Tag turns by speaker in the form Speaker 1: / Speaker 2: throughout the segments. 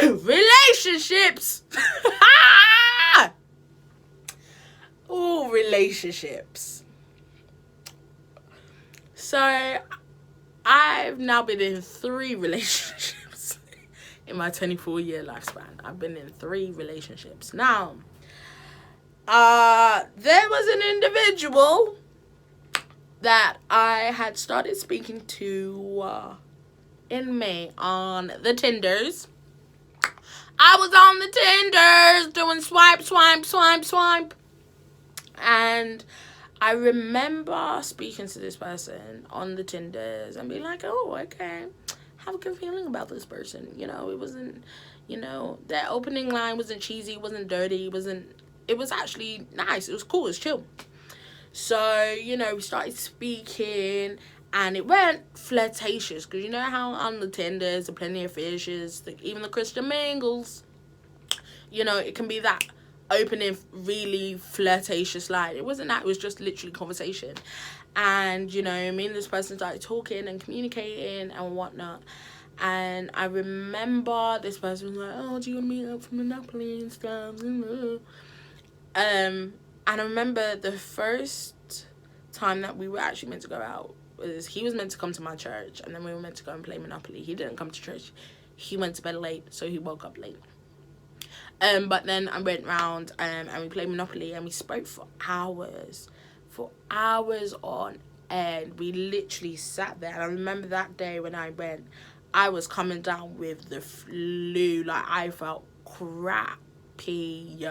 Speaker 1: Relationships. Oh, relationships. So I've now been in 3 relationships in my 24-year lifespan. I've been in 3 relationships. Now, there was an individual that I had started speaking to in May on the Tinders. I was on the Tinders doing swipe. And I remember speaking to this person on the Tinders and being like, oh, okay, have a good feeling about this person. You know, it wasn't, their opening line wasn't cheesy, it wasn't dirty, it was actually nice, it was cool, it was chill. So, we started speaking and it went flirtatious, because you know how on the Tinders, there are plenty of fishes, even the Christian mingles, it can be that opening really flirtatious line. It wasn't that, it was just literally conversation. And me and this person started talking and communicating and whatnot. And I remember this person was like, oh, do you want to meet up for Monopoly and stuff? And I remember the first time that we were actually meant to go out was he was meant to come to my church, and then we were meant to go and play Monopoly. He didn't come to church. He went to bed late, so he woke up late. But then I went round and we played Monopoly and we spoke for hours on end. We literally sat there. And I remember that day when I went, I was coming down with the flu. Like, I felt crappy.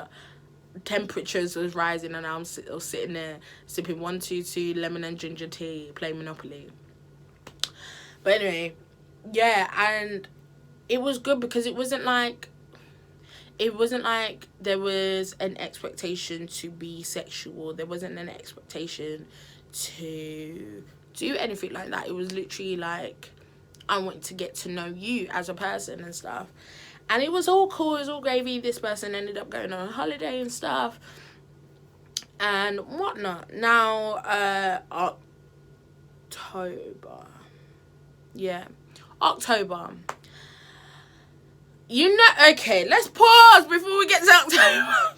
Speaker 1: Temperatures was rising and I was sitting there sipping 122 lemon and ginger tea, playing Monopoly. But anyway, yeah, and it was good because it wasn't like there was an expectation to be sexual. There wasn't an expectation to do anything like that. It was literally like, I want to get to know you as a person and stuff. And it was all cool. It was all gravy. This person ended up going on a holiday and stuff and whatnot. Now, October. Yeah, October. Okay, let's pause before we get to October.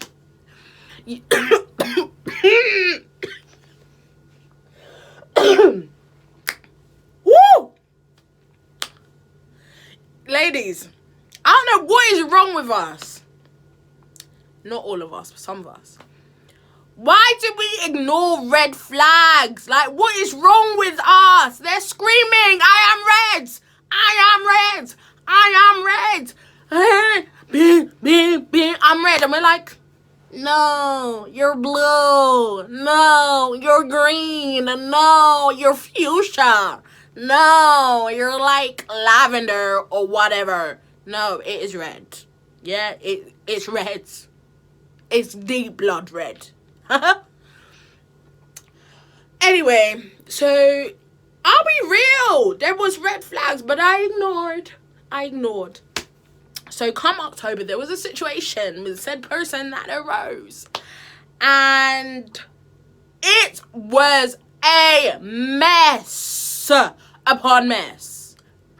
Speaker 1: Woo! Ladies, I don't know what is wrong with us. Not all of us, but some of us. Why do we ignore red flags? Like, what is wrong with us? They're screaming, I am red! I am red! I am red! I'm red. And we're like, no, you're blue. No, you're green. No, you're fuchsia. No, you're like lavender or whatever. No, it is red. Yeah, it's red. It's deep blood red. Anyway, so I'll be real. There was red flags, but I ignored. So come October, there was a situation with said person that arose. And it was a mess upon mess.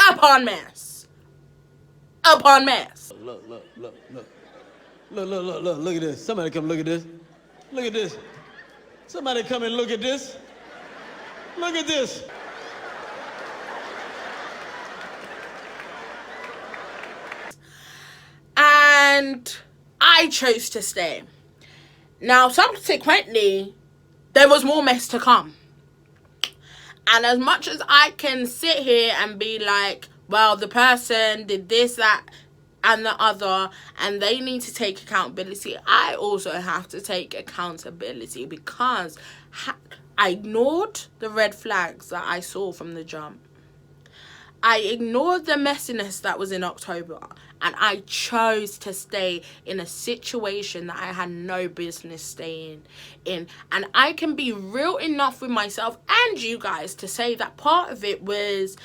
Speaker 1: Upon mess. Upon mess.
Speaker 2: Look at this. Somebody come look at this. Look at this. Somebody come and look at this. Look at this.
Speaker 1: And I chose to stay. Now, subsequently, there was more mess to come. And as much as I can sit here and be like, well, the person did this, that, and the other, and they need to take accountability, I also have to take accountability, because I ignored the red flags that I saw from the jump. I ignored the messiness that was in October, and I chose to stay in a situation that I had no business staying in. And I can be real enough with myself and you guys to say that part of it was,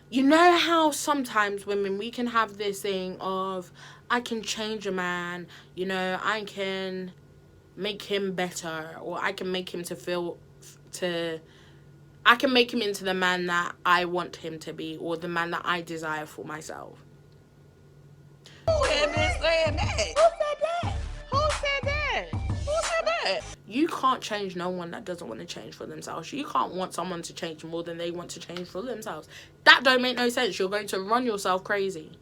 Speaker 1: you know how sometimes women, we can have this thing of, I can change a man, I can make him better, or I can make him I can make him into the man that I want him to be, or the man that I desire for myself.
Speaker 3: Who
Speaker 1: can't change no one that doesn't want to change for themselves. You can't want someone to change more than they want to change for themselves. That don't make no sense. You're going to run yourself crazy.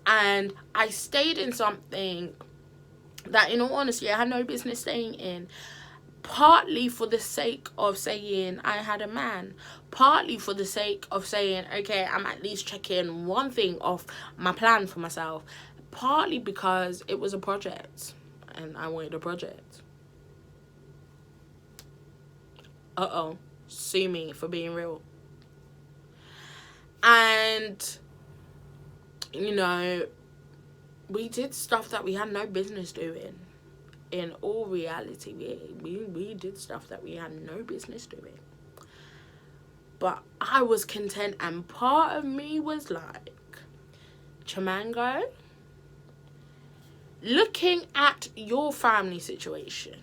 Speaker 1: And I stayed in something that, in all honesty, I had no business staying in. Partly for the sake of saying I had a man. Partly for the sake of saying, okay, I'm at least checking one thing off my plan for myself. Partly because it was a project. And I wanted a project. Uh-oh. Sue me for being real. And, you know, we did stuff that we had no business doing. In all reality, we did stuff that we had no business doing. But I was content, and part of me was like, Chimango, looking at your family situation,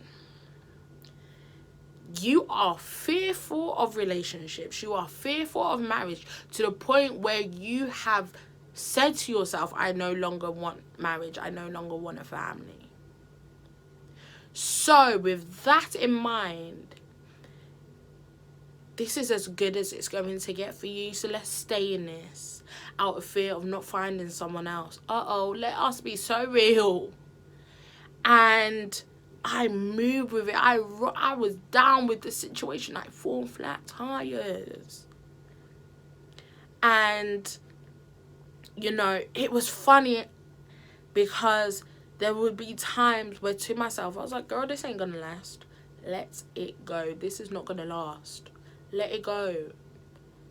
Speaker 1: you are fearful of relationships. You are fearful of marriage to the point where you have said to yourself, I no longer want marriage. I no longer want a family. So with that in mind, this is as good as it's going to get for you. So let's stay in this out of fear of not finding someone else. Let us be so real. And I moved with it. I was down with the situation like 4 flat tires. And, you know, it was funny because there would be times where to myself, I was like, girl, this ain't gonna last. Let it go. This is not gonna last. Let it go.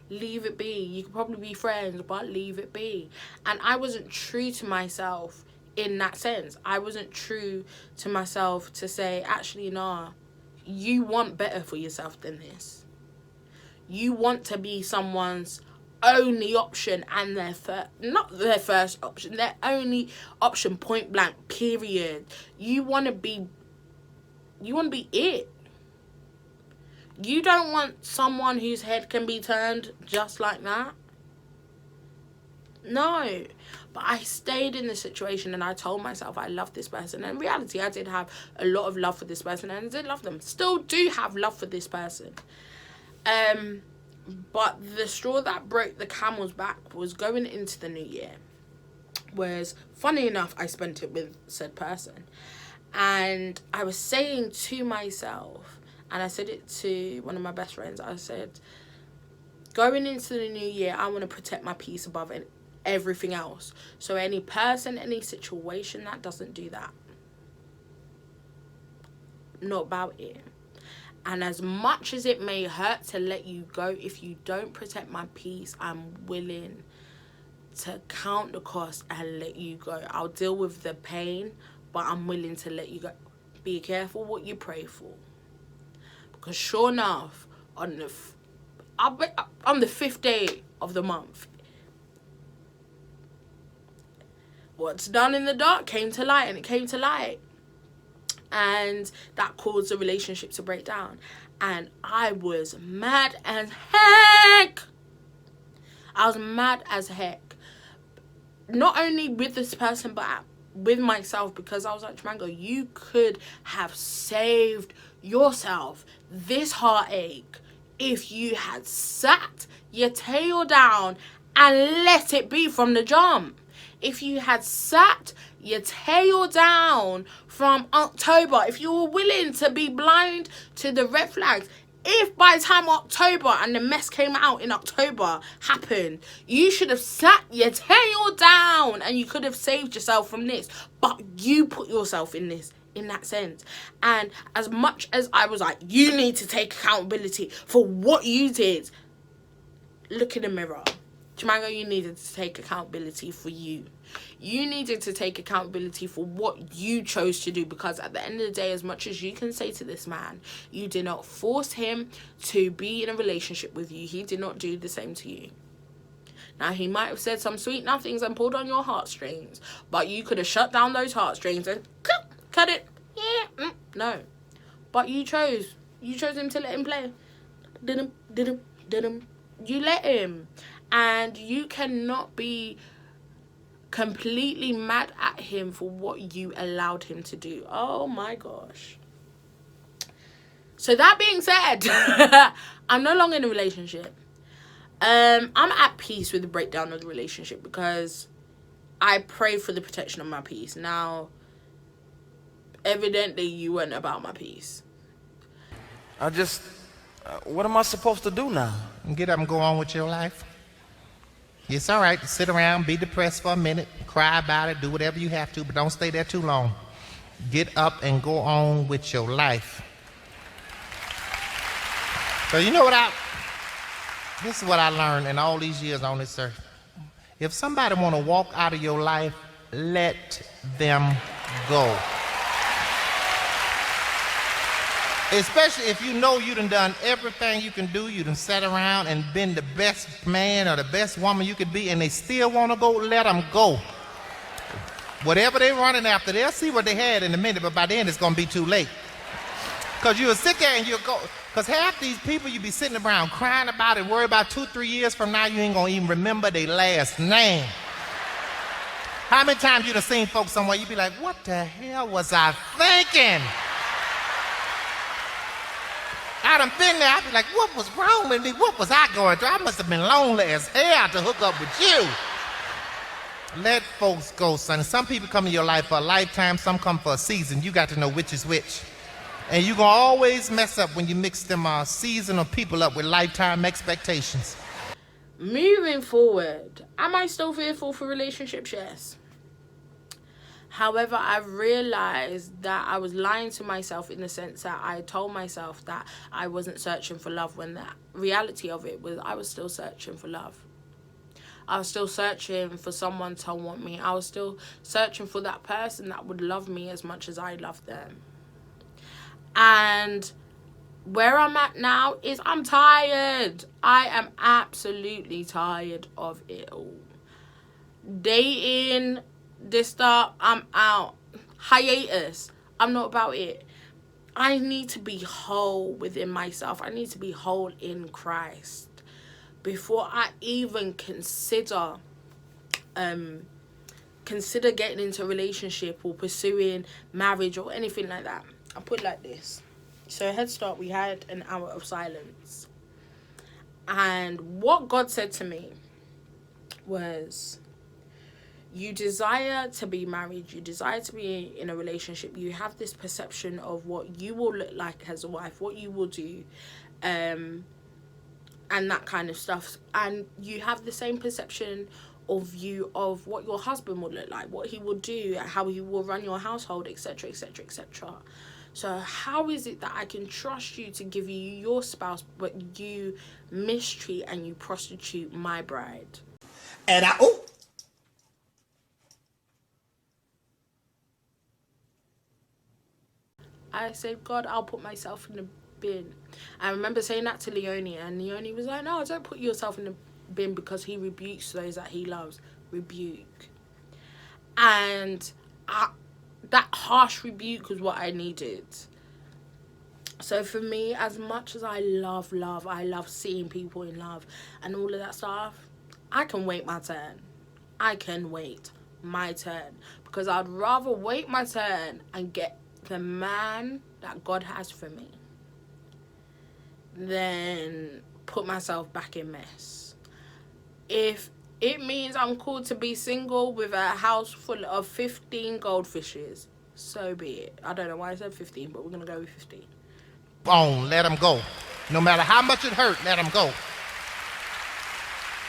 Speaker 1: Leave it be. You could probably be friends, but leave it be. And I wasn't true to myself in that sense. I wasn't true to myself to say, actually, nah, you want better for yourself than this. You want to be someone's only option and not their first option, their only option, point blank, period. You want to be it. You don't want someone whose head can be turned just like that. No. But I stayed in the situation and I told myself I love this person. And in reality, I did have a lot of love for this person and I did love them. Still do have love for this person. But the straw that broke the camel's back was going into the new year. Whereas, funny enough, I spent it with said person. And I was saying to myself, and I said it to one of my best friends, I said, going into the new year, I want to protect my peace above everything else. So any person, any situation that doesn't do that, not about it. And as much as it may hurt to let you go, if you don't protect my peace, I'm willing to count the cost and let you go. I'll deal with the pain, but I'm willing to let you go. Be careful what you pray for. Because sure enough, on the 5th day of the month, what's done in the dark came to light, and it came to light. And that caused the relationship to break down. And I was mad as heck. I was mad as heck. Not only with this person, but with myself. Because I was like, Mango, you could have saved yourself this heartache if you had sat your tail down and let it be from the jump. If you had sat your tail down from October, if you were willing to be blind to the red flags, if by the time October and the mess came out in October happened, you should have sat your tail down and you could have saved yourself from this. But you put yourself in this, in that sense. And as much as I was like, you need to take accountability for what you did, look in the mirror. Chimango, you needed to take accountability for you. You needed to take accountability for what you chose to do, because at the end of the day, as much as you can say to this man, you did not force him to be in a relationship with you. He did not do the same to you. Now, he might have said some sweet nothings and pulled on your heartstrings, but you could have shut down those heartstrings and cut it. Yeah, no. But you chose him to let him play. Didn't. You let him. And you cannot be completely mad at him for what you allowed him to do. Oh my gosh. So that being said, I'm no longer in a relationship. I'm at peace with the breakdown of the relationship because I pray for the protection of my peace. Now, evidently, you weren't about my peace.
Speaker 2: What am I supposed to do now?
Speaker 3: Get up and go on with your life. It's all right to sit around, be depressed for a minute, cry about it, do whatever you have to, but don't stay there too long. Get up and go on with your life. So you know what this is what I learned in all these years on this earth. If somebody want to walk out of your life, let them go. Especially if you know you done everything you can do, you done sat around and been the best man or the best woman you could be, and they still want to go, let them go. Whatever they're running after, they'll see what they had in a minute, but by then it's going to be too late. Because you'll sit there and you'll go, because half these people you be sitting around crying about it, worry about 2-3 years from now, you ain't going to even remember their last name. How many times you done seen folks somewhere, you be like, what the hell was I thinking? I done been there, I be like, what was wrong with me? What was I going through? I must have been lonely as hell to hook up with you. Let folks go, son. Some people come in your life for a lifetime, some come for a season. You got to know which is which. And you're going to always mess up when you mix them seasonal people up with lifetime expectations.
Speaker 1: Moving forward, am I still fearful for relationships? Yes. However, I've realized that I was lying to myself in the sense that I told myself that I wasn't searching for love, when the reality of it was I was still searching for love. I was still searching for someone to want me. I was still searching for that person that would love me as much as I loved them. And where I'm at now is I'm tired. I am absolutely tired of it all. Dating, this stuff, I'm out. Hiatus, I'm not about it. I need to be whole within myself. I need to be whole in Christ before I even consider getting into a relationship or pursuing marriage or anything like that. I'll put it like this. So Head Start, we had an hour of silence. And what God said to me was, you desire to be married, you desire to be in a relationship, you have this perception of what you will look like as a wife, what you will do, and that kind of stuff. And you have the same perception of you of what your husband will look like, what he will do, how he will run your household, etc., etc., etc. So how is it that I can trust you to give you your spouse, but you mistreat and you prostitute my bride?
Speaker 3: And
Speaker 1: I said, God, I'll put myself in the bin. I remember saying that to Leonie, and Leonie was like, no, don't put yourself in the bin, because he rebukes those that he loves. Rebuke. And that harsh rebuke was what I needed. So for me, as much as I love I love seeing people in love and all of that stuff, I can wait my turn. I can wait my turn, because I'd rather wait my turn and get the man that God has for me than put myself back in mess. If it means I'm called to be single with a house full of 15 goldfishes, so be it. I don't know why I said 15, but we're going to go with 15.
Speaker 3: Let them go. No matter how much it hurt, let them go.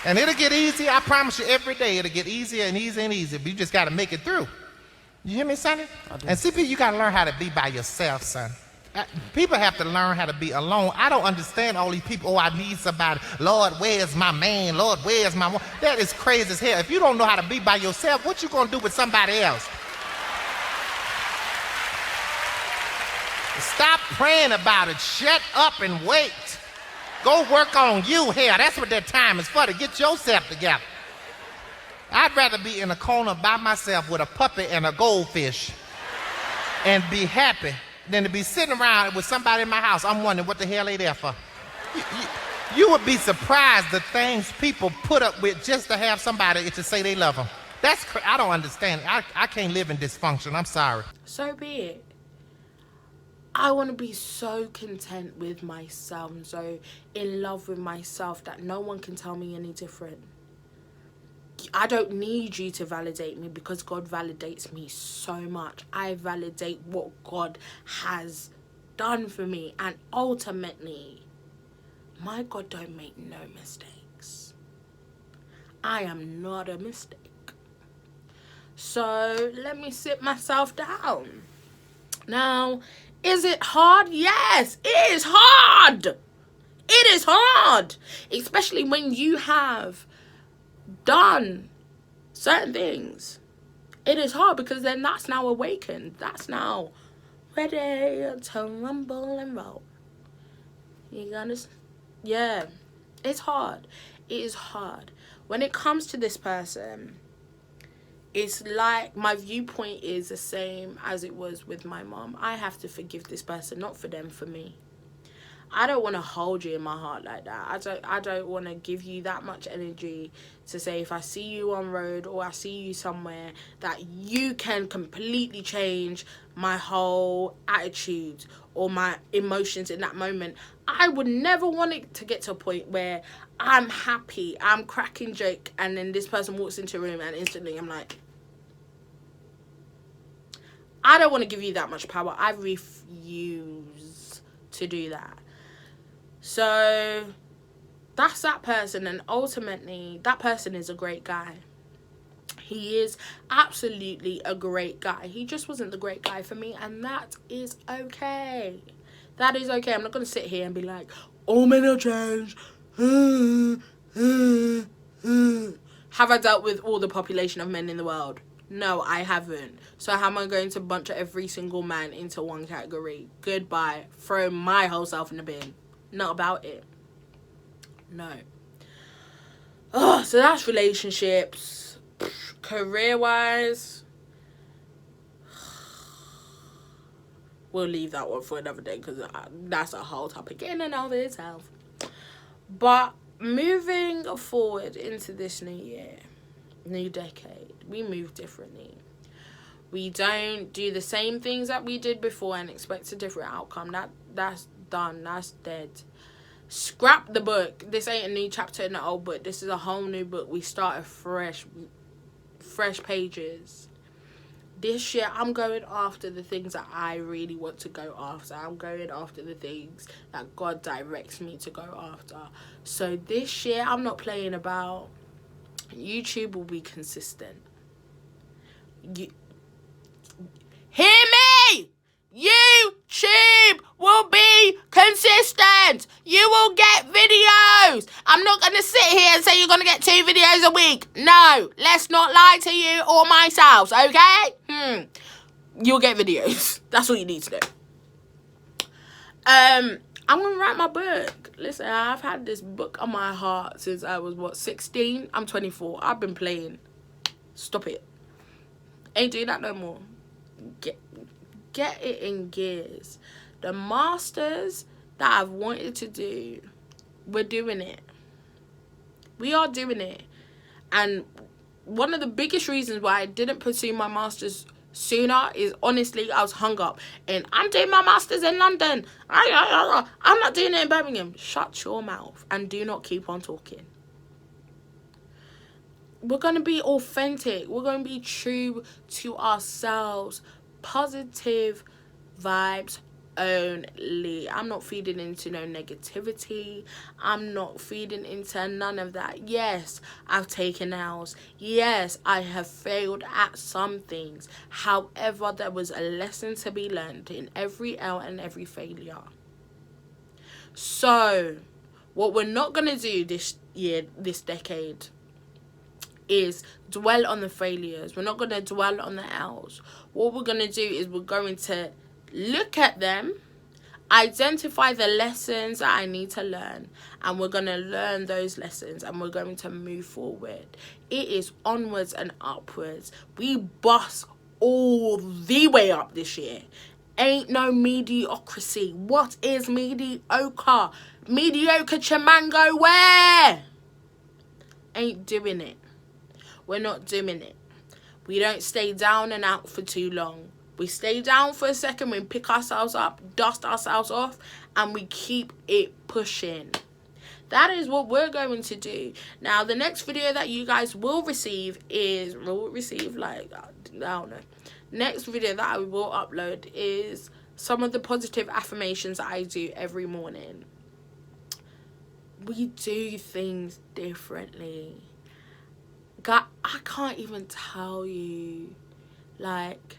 Speaker 3: And it'll get easier. I promise you, every day it'll get easier and easier and easier. But you just got to make it through. You hear me, sonny? And see, you got to learn how to be by yourself, son. People have to learn how to be alone. I don't understand all these people. Oh, I need somebody. Lord, where's my man? Lord, where's my woman? That is crazy as hell. If you don't know how to be by yourself, what you going to do with somebody else? Stop praying about it. Shut up and wait. Go work on you. Hell, that's what that time is for, to get yourself together. I'd rather be in a corner by myself with a puppy and a goldfish and be happy than to be sitting around with somebody in my house. I'm wondering what the hell they there for. You would be surprised the things people put up with just to have somebody to say they love them. I don't understand. I can't live in dysfunction. I'm sorry.
Speaker 1: So be it. I want to be so content with myself and so in love with myself that no one can tell me any different. I don't need you to validate me because God validates me so much. I validate what God has done for me, and ultimately, my God don't make no mistakes. I am not a mistake. So let me sit myself down. Now, is it hard? Yes, it is hard. It is hard. Especially when you have done certain things. It is hard because then that's now awakened. That's now ready to rumble and roll. You understand? Yeah. It's hard. It is hard. When it comes to this person, it's like my viewpoint is the same as it was with my mom. I have to forgive this person, not for them, for me. I don't want to hold you in my heart like that. I don't want to give you that much energy to say if I see you on road or I see you somewhere that you can completely change my whole attitude or my emotions in that moment. I would never want it to get to a point where I'm happy, I'm cracking joke, and then this person walks into a room and instantly I'm like, I don't want to give you that much power. I refuse to do that. So that's that person, and ultimately that person is a great guy. He is absolutely a great guy. He just wasn't the great guy for me, and that is okay. That is okay. I'm not going to sit here and be like, all men are changed. Have I dealt with all the population of men in the world? No, I haven't. So how am I going to bunch every single man into one category? Goodbye. Throw my whole self in the bin. Not about it. No. Oh, so that's relationships. Career-wise, we'll leave that one for another day because that's a whole topic in and of itself. But moving forward into this new year, new decade, we move differently. We don't do the same things that we did before and expect a different outcome. That's done. That's dead. Scrap the book. This ain't a new chapter in the old book. This is a whole new book. We start afresh, fresh pages. This year, I'm going after the things that I really want to go after. I'm going after the things that God directs me to go after. So this year, I'm not playing about. YouTube will be consistent. Hear me! YouTube will be consistent. You will get videos. I'm not going to sit here and say you're going to get 2 videos a week. No, let's not lie to you or myself, okay? You'll get videos. That's all you need to know. I'm going to write my book. Listen, I've had this book on my heart since I was, 16? I'm 24. I've been playing. Stop it. Ain't doing that no more. Get it in gears. The masters that I've wanted to do, we're doing it. We are doing it. And one of the biggest reasons why I didn't pursue my masters sooner is honestly I was hung up. And I'm doing my masters in London. I'm not doing it in Birmingham. Shut your mouth and do not keep on talking. We're going to be authentic. We're going to be true to ourselves. Positive vibes only. I'm not feeding into no negativity. I'm not feeding into none of that. Yes, I've taken L's. Yes, I have failed at some things. However, there was a lesson to be learned in every L and every failure. So, what we're not going to do this year, this decade, is dwell on the failures. We're not going to dwell on the L's. What we're going to do is we're going to look at them, identify the lessons that I need to learn, and we're going to learn those lessons and we're going to move forward. It is onwards and upwards. We bust all the way up this year. Ain't no mediocrity. What is mediocre? Mediocre Chimango where? Ain't doing it. We're not doing it. We don't stay down and out for too long. We stay down for a second, we pick ourselves up, dust ourselves off, and we keep it pushing. That is what we're going to do. Now, the next video that you guys will receive is, like, I don't know. Next video that I will upload is some of the positive affirmations that I do every morning. We do things differently. God, I can't even tell you, like,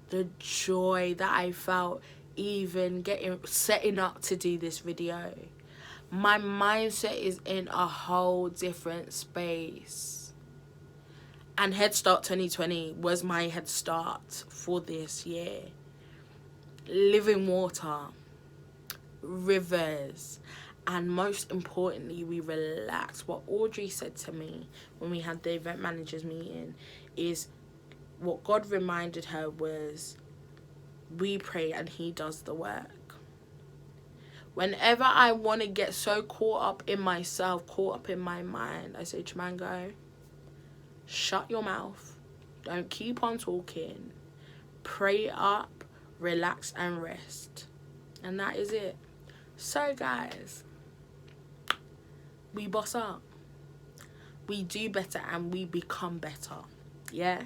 Speaker 1: the joy that I felt even setting up to do this video. My mindset is in a whole different space. And Head Start 2020 was my head start for this year. Living water, rivers, and most importantly, we relax. What Audrey said to me when we had the event managers meeting is, what God reminded her was, we pray and he does the work. Whenever I want to get so caught up in myself, caught up in my mind, I say to Mango, shut your mouth. Don't keep on talking. Pray up, relax and rest. And that is it. So guys, we boss up. We do better and we become better. Yeah?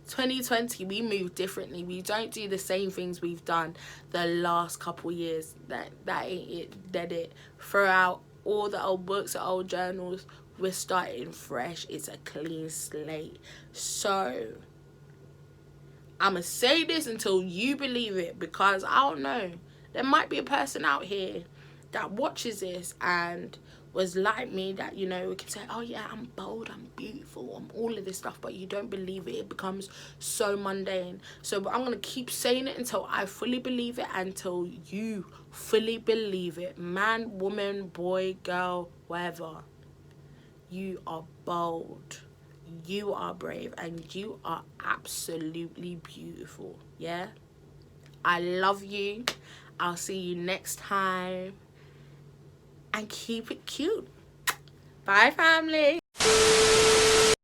Speaker 1: 2020, we move differently. We don't do the same things we've done the last couple years. That ain't it. Dead it. Throw out all the old books, the old journals. We're starting fresh. It's a clean slate. So I'ma say this until you believe it, because I don't know, there might be a person out here that watches this and was like me, that, you know, we can say, oh yeah, I'm bold, I'm beautiful, I'm all of this stuff, but you don't believe it. It becomes so mundane. So I'm gonna keep saying it until I fully believe it, until you fully believe it. Man, woman, boy, girl, whatever. You are bold, you are brave, and you are absolutely beautiful. Yeah, I love you. I'll see you next time. And keep it cute. Bye, family.